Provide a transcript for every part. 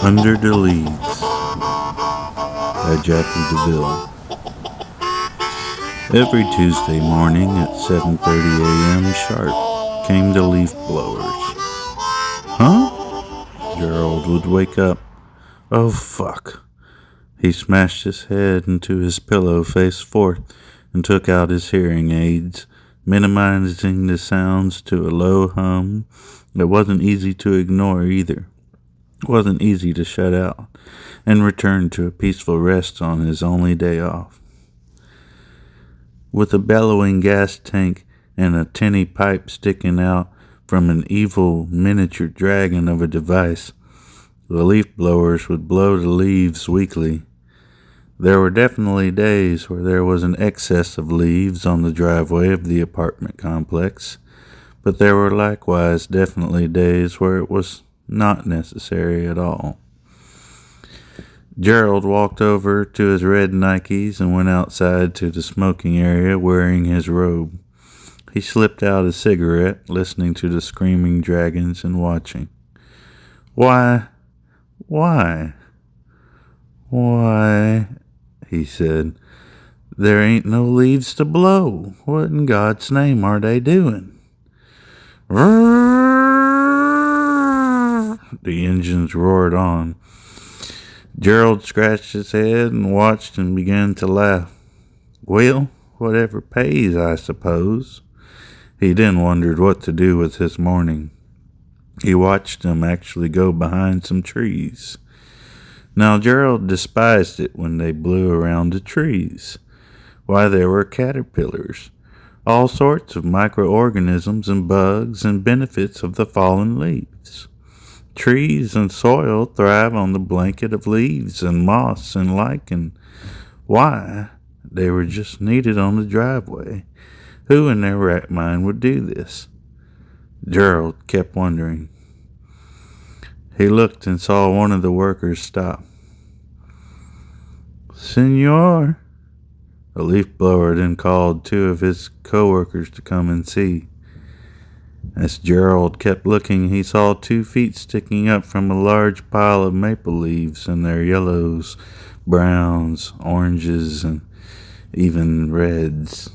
Under the Leaves by Jackie DeVille. Every Tuesday morning at 7:30 a.m. sharp came the leaf blowers. Huh? Gerald would wake up. Oh, fuck. He smashed his head into his pillow face forth and took out his hearing aids, minimizing the sounds to a low hum that wasn't easy to ignore either. It wasn't easy to shut out and return to a peaceful rest on his only day off. With a bellowing gas tank and a tinny pipe sticking out from an evil miniature dragon of a device, the leaf blowers would blow the leaves weekly. There were definitely days where there was an excess of leaves on the driveway of the apartment complex, but there were likewise definitely days where it was not necessary at all. Gerald walked over to his red Nikes and went outside to the smoking area wearing his robe. He slipped out a cigarette, listening to the screaming dragons and watching. Why, he said, there ain't no leaves to blow. What in God's name are they doing? The engines roared on. Gerald scratched his head and watched and began to laugh. Well, whatever pays, I suppose. He then wondered what to do with his morning. He watched them actually go behind some trees. Now, Gerald despised it when they blew around the trees. Why, there were caterpillars, all sorts of microorganisms and bugs and benefits of the fallen leaves. Trees and soil thrive on the blanket of leaves and moss and lichen. Why, they were just needed on the driveway. Who in their right mind would do this? Gerald kept wondering. He looked and saw one of the workers stop. Senor, a leaf blower then called two of his co-workers to come and see. As Gerald kept looking, he saw 2 feet sticking up from a large pile of maple leaves and their yellows, browns, oranges, and even reds.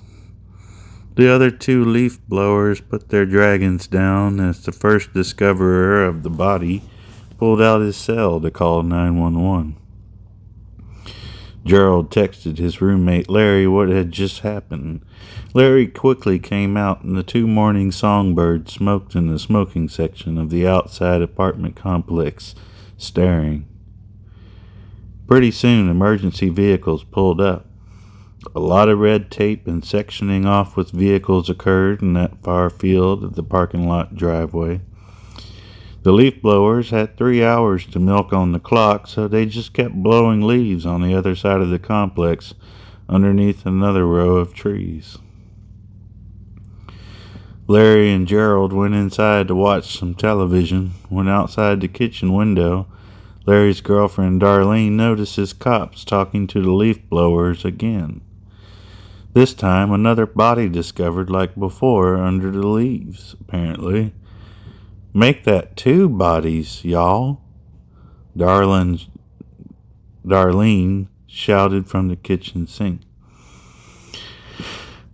The other 2 leaf blowers put their dragons down as the first discoverer of the body pulled out his cell to call 911. Gerald texted his roommate Larry what had just happened. Larry quickly came out, and the 2 morning songbirds smoked in the smoking section of the outside apartment complex, staring. Pretty soon, emergency vehicles pulled up. A lot of red tape and sectioning off with vehicles occurred in that far field of the parking lot driveway. The leaf blowers had 3 hours to milk on the clock, so they just kept blowing leaves on the other side of the complex, underneath another row of trees. Larry and Gerald went inside to watch some television. When outside the kitchen window, Larry's girlfriend Darlene notices cops talking to the leaf blowers again. This time, another body discovered like before under the leaves, apparently. Make that 2 bodies, y'all, Darlene shouted from the kitchen sink.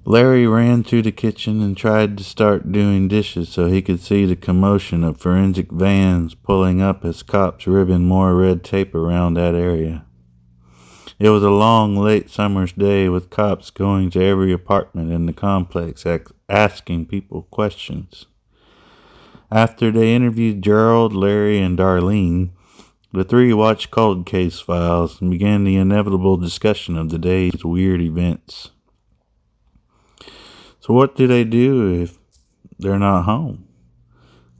Larry ran through the kitchen and tried to start doing dishes so he could see the commotion of forensic vans pulling up as cops ribboned more red tape around that area. It was a long, late summer's day with cops going to every apartment in the complex asking people questions. After they interviewed Gerald, Larry, and Darlene, the 3 watched cold case files and began the inevitable discussion of the day's weird events. So what do they do if they're not home?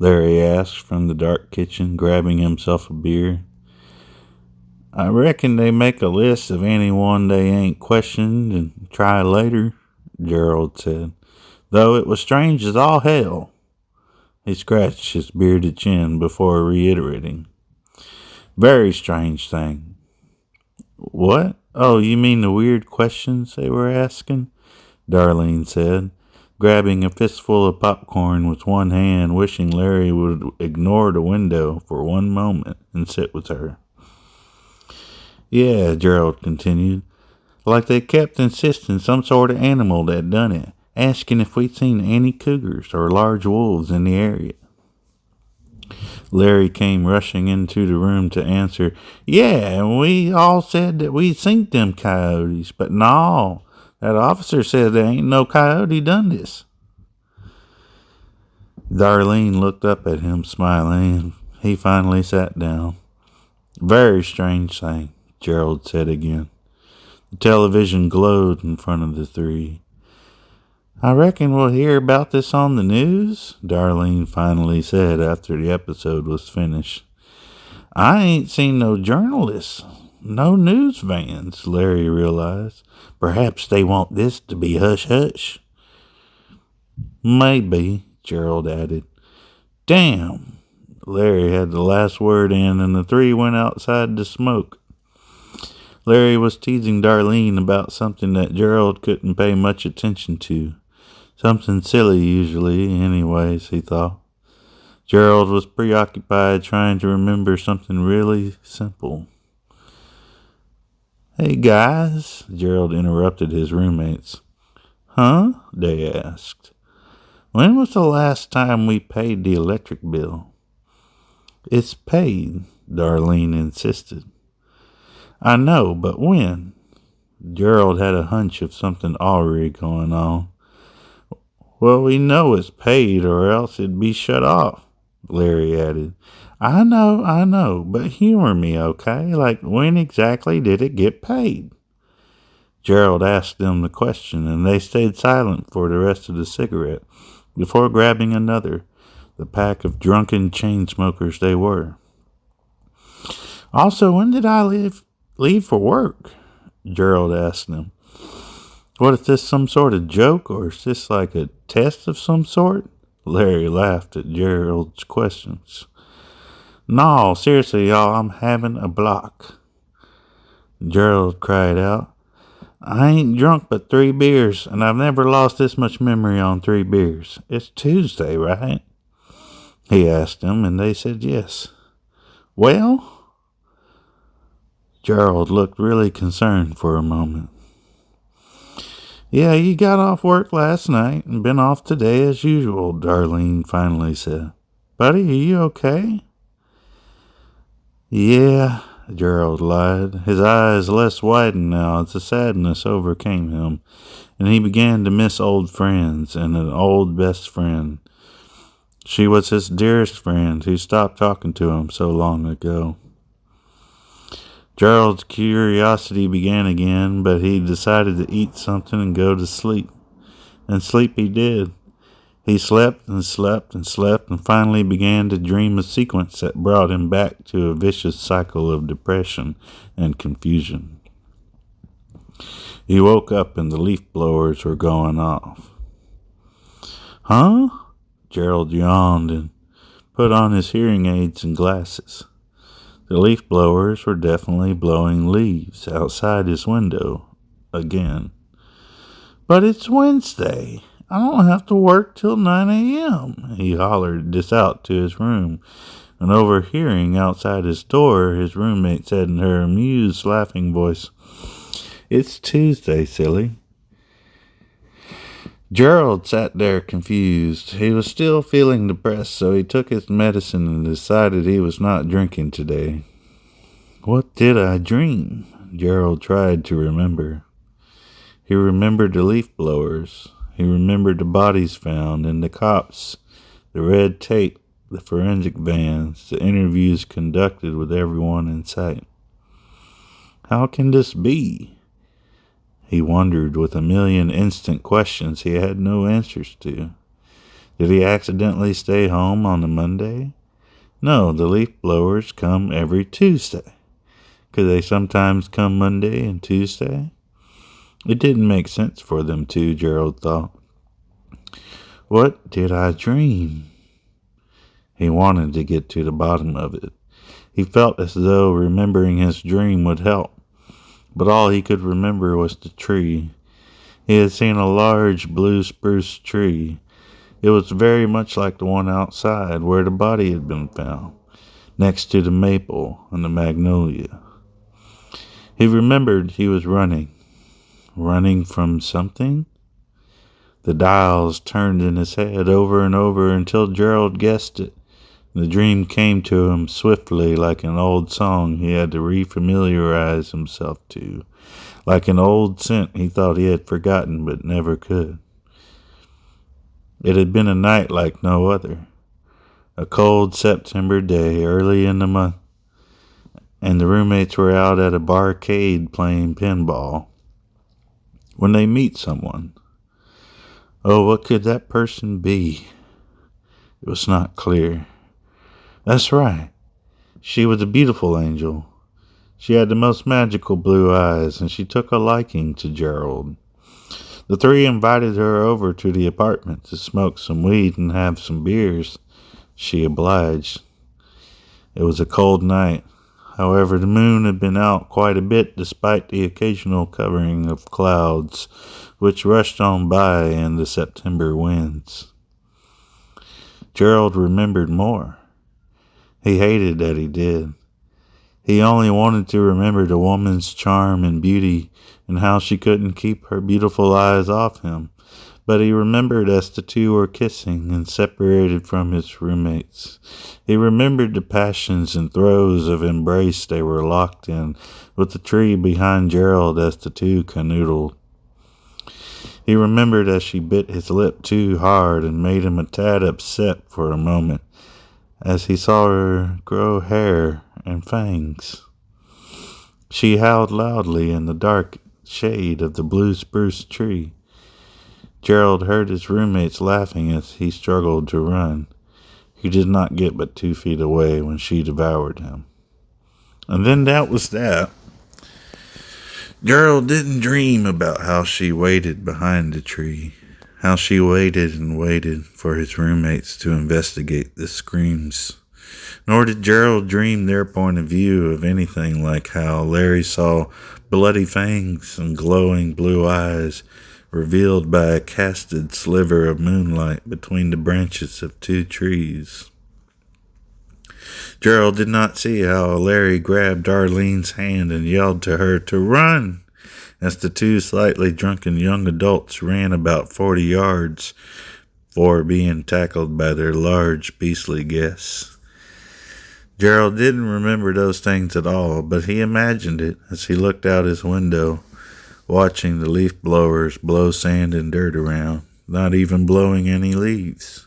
Larry asked from the dark kitchen, grabbing himself a beer. I reckon they make a list of anyone they ain't questioned and try later, Gerald said, though it was strange as all hell. He scratched his bearded chin before reiterating. Very strange thing. What? Oh, you mean the weird questions they were asking? Darlene said, grabbing a fistful of popcorn with one hand, wishing Larry would ignore the window for one moment and sit with her. Yeah, Gerald continued, like they kept insisting some sort of animal that done it, asking if we'd seen any cougars or large wolves in the area. Larry came rushing into the room to answer, yeah, and we all said that we'd seen them coyotes, but no, that officer said there ain't no coyote done this. Darlene looked up at him, smiling. He finally sat down. Very strange thing, Gerald said again. The television glowed in front of the three. I reckon we'll hear about this on the news, Darlene finally said after the episode was finished. I ain't seen no journalists, no news vans, Larry realized. Perhaps they want this to be hush-hush. Maybe, Gerald added. Damn. Larry had the last word in, and the three went outside to smoke. Larry was teasing Darlene about something that Gerald couldn't pay much attention to. Something silly, usually, anyways, he thought. Gerald was preoccupied trying to remember something really simple. Hey, guys, Gerald interrupted his roommates. Huh? They asked. When was the last time we paid the electric bill? It's paid, Darlene insisted. I know, but when? Gerald had a hunch of something already going on. Well, we know it's paid or else it'd be shut off, Larry added. I know, but humor me, okay? Like, when exactly did it get paid? Gerald asked them the question, and they stayed silent for the rest of the cigarette before grabbing another, the pack of drunken chain smokers they were. Also, when did I leave for work? Gerald asked them. What, is this some sort of joke, or is this like a test of some sort? Larry laughed at Gerald's questions. No, seriously, y'all, I'm having a block. Gerald cried out. I ain't drunk but 3 beers, and I've never lost this much memory on 3 beers. It's Tuesday, right? He asked them, and they said yes. Well? Gerald looked really concerned for a moment. Yeah, you got off work last night and been off today as usual, Darlene finally said. Buddy, are you okay? Yeah, Gerald lied, his eyes less widened now as the sadness overcame him, and he began to miss old friends and an old best friend. She was his dearest friend who stopped talking to him so long ago. Gerald's curiosity began again, but he decided to eat something and go to sleep. And sleep he did. He slept and slept and slept and finally began to dream a sequence that brought him back to a vicious cycle of depression and confusion. He woke up and the leaf blowers were going off. Huh? Gerald yawned and put on his hearing aids and glasses. The leaf blowers were definitely blowing leaves outside his window again. But it's Wednesday. I don't have to work till 9 a.m. He hollered this out to his room, and overhearing outside his door, his roommate said in her amused, laughing voice, It's Tuesday, silly. Gerald sat there confused. He was still feeling depressed, so he took his medicine and decided he was not drinking today. What did I dream? Gerald tried to remember. He remembered the leaf blowers. He remembered the bodies found and the cops, the red tape, the forensic vans, the interviews conducted with everyone in sight. How can this be? He wondered with a million instant questions he had no answers to. Did he accidentally stay home on the Monday? No, the leaf blowers come every Tuesday. Could they sometimes come Monday and Tuesday? It didn't make sense for them to, Gerald thought. What did I dream? He wanted to get to the bottom of it. He felt as though remembering his dream would help, but all he could remember was the tree. He had seen a large blue spruce tree. It was very much like the one outside where the body had been found, next to the maple and the magnolia. He remembered he was running from something. The dials turned in his head over and over until Gerald guessed it. The dream came to him swiftly like an old song he had to refamiliarize himself to, like an old scent he thought he had forgotten but never could. It had been a night like no other, a cold September day early in the month, and the roommates were out at a barcade playing pinball. When they meet someone, oh, what could that person be? It was not clear. That's right. She was a beautiful angel. She had the most magical blue eyes, and she took a liking to Gerald. The three invited her over to the apartment to smoke some weed and have some beers. She obliged. It was a cold night. However, the moon had been out quite a bit despite the occasional covering of clouds which rushed on by in the September winds. Gerald remembered more. He hated that he did. He only wanted to remember the woman's charm and beauty and how she couldn't keep her beautiful eyes off him. But he remembered as the two were kissing and separated from his roommates. He remembered the passions and throes of embrace they were locked in, with the tree behind Gerald as the two canoodled. He remembered as she bit his lip too hard and made him a tad upset for a moment, as he saw her grow hair and fangs. She howled loudly in the dark shade of the blue spruce tree. Gerald heard his roommates laughing as he struggled to run. He did not get but 2 feet away when she devoured him. And then that was that. Gerald didn't dream about how she waited behind the tree, how she waited and waited for his roommates to investigate the screams. Nor did Gerald dream their point of view of anything like how Larry saw bloody fangs and glowing blue eyes revealed by a casted sliver of moonlight between the branches of 2 trees. Gerald did not see how Larry grabbed Arlene's hand and yelled to her to run as the 2 slightly drunken young adults ran about 40 yards before being tackled by their large, beastly guests. Gerald didn't remember those things at all, but he imagined it as he looked out his window, watching the leaf blowers blow sand and dirt around, not even blowing any leaves.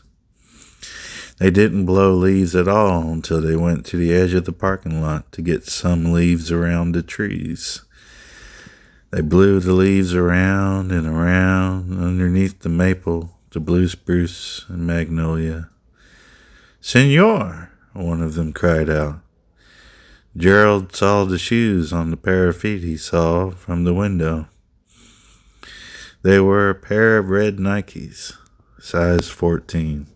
They didn't blow leaves at all until they went to the edge of the parking lot to get some leaves around the trees. They blew the leaves around and around underneath the maple, the blue spruce, and magnolia. "Senor!" one of them cried out. Gerald saw the shoes on the pair of feet he saw from the window. They were a pair of red Nikes, size 14.